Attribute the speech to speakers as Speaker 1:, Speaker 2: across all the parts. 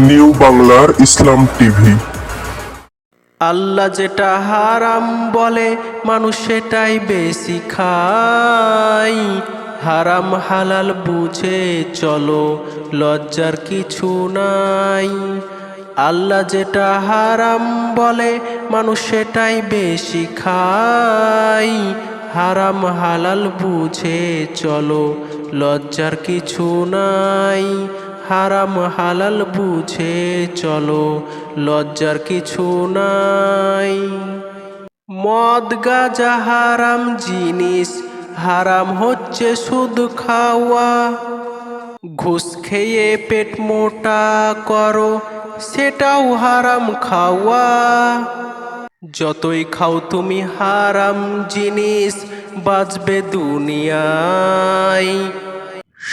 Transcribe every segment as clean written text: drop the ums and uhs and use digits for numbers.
Speaker 1: New বাংলার ইসলাম TV.
Speaker 2: আল্লাহ যেটা হারাম বলে মানুষ সেটাই বেশি খায়। হারাম হালাল বুঝে চলো, লজ্জার কিছু নাই। আল্লাহ যেটা হারাম বলে মানুষ সেটাই বেশি খায়। হারাম হালাল বুঝে চলো, লজ্জার কিছু নাই। হারাম হালাল বুঝে চলো, লজ্জার কিছু নাই। মদ গাঁজা হারাম জিনিস, হারাম হচ্ছে সুদ খাওয়া। ঘুষ খেয়ে পেট মোটা করো, সেটাও হারাম খাওয়া। যতই খাও তুমি হারাম জিনিস, বাঁচবে দুনিয়ায়।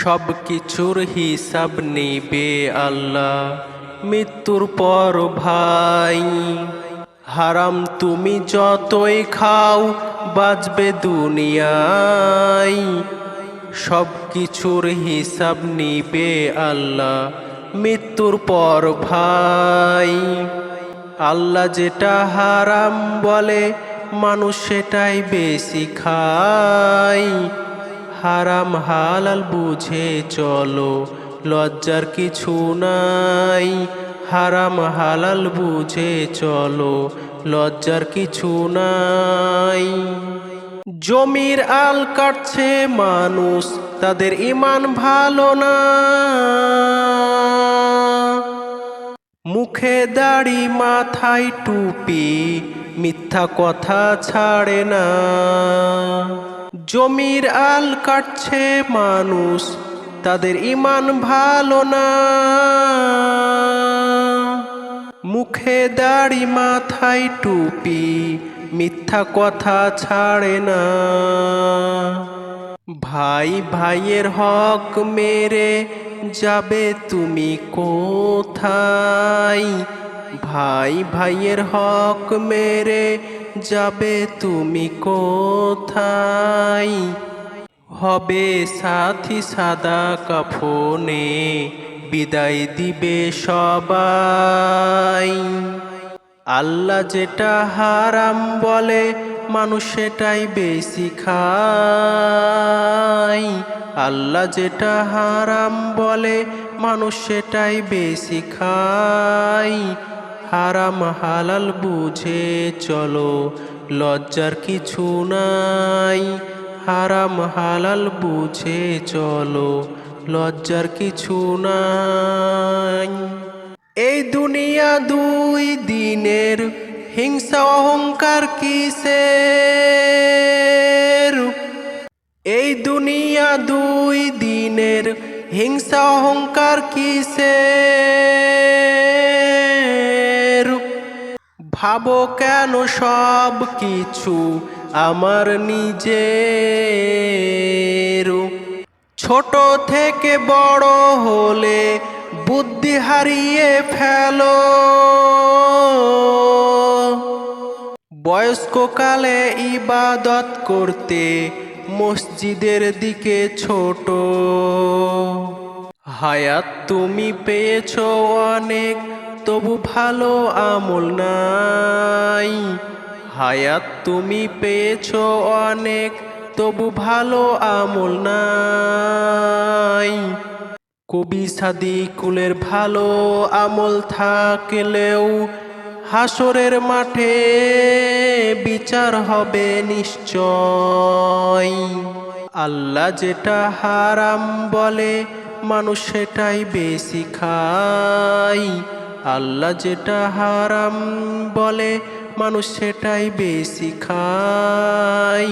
Speaker 2: সব কিছুর হিসাব নেবে আল্লাহ মৃত্যুর পর ভাই। হারাম তুমি যতই খাও, বাঁচবে দুনিয়ায়। সব কিছুর হিসাব নিবে আল্লাহ মৃত্যুর পর ভাই। আল্লাহ যেটা হারাম বলে মানুষ সেটাই বেশি খায়। হারাম হালাল বুঝে চলো, লজ্জার কিছু নাই। হারাম হালাল বুঝে চলো, লজ্জার কিছু নাই। জমির আল কাটছে মানুষ, তাদের ঈমান ভালো না। মুখে দাড়ি মাথায় টুপি, মিথ্যা কথা ছাড়ে না। জমির আল কাটছে মানুষ, তাদের ঈমান ভালো না। মুখে দাড়ি মাথায় টুপি, মিথ্যা কথা ছাড়ে না। ভাই ভাইয়ের হক মেরে যাবে তুমি কোথায়? ভাই ভাইয়ের হক মেরে যাবে তুমি কোথায়? হবে সাথী সাদা কাফনে, বিদায় দিবে সবাই। আল্লাহ যেটা হারাম বলে মানুষ সেটাই বেশি খায়। আল্লাহ যেটা হারাম বলে মানুষ সেটাই বেশি খায়। হারাম হালাল বুঝে চলো, লজ্জার কিছু নাই। হারাম হালাল বুঝে চলো, লজ্জার কিছু নাই। এই দুনিয়া দুই দিনের, হিংসা অহংকার কিসের? এই দুনিয়া দুই দিনের, হিংসা অহংকার কিসের? ভাবো কেন সব কিছু আমার নিজের? ছোট থেকে বড় হলে বুদ্ধি হারিয়ে ফেলো। বয়স্ককালে ইবাদত করতে মসজিদের দিকে ছোট। হায়াত তুমি পেয়েছো অনেক, তবু ভালো আমল নাই। হায়াত তুমি পেয়েছো অনেক, তবু ভালো আমল নাই। কবি সাদিকুলের ভালো আমল থাকলেও হাসরের মাঠে বিচার হবে নিশ্চয়। আল্লাহ যেটা হারাম বলে মানুষ সেটাই বেশি খায়। আল্লাহ যেটা হারাম বলে মানুষ সেটাই বেশি খায়।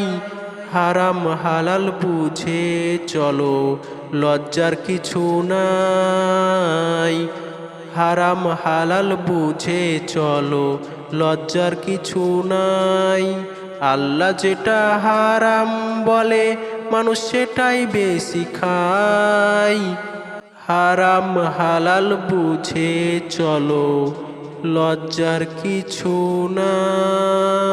Speaker 2: হারাম হালাল বুঝে চলো, লজ্জার কিছু নাই। হারাম হালাল বুঝে চলো, লজ্জার কিছু নাই। আল্লাহ যেটা হারাম বলে মানুষ সেটাই বেশি খায়। হারাম হালাল বুঝে চলো, লজ্জার কিছু নাই।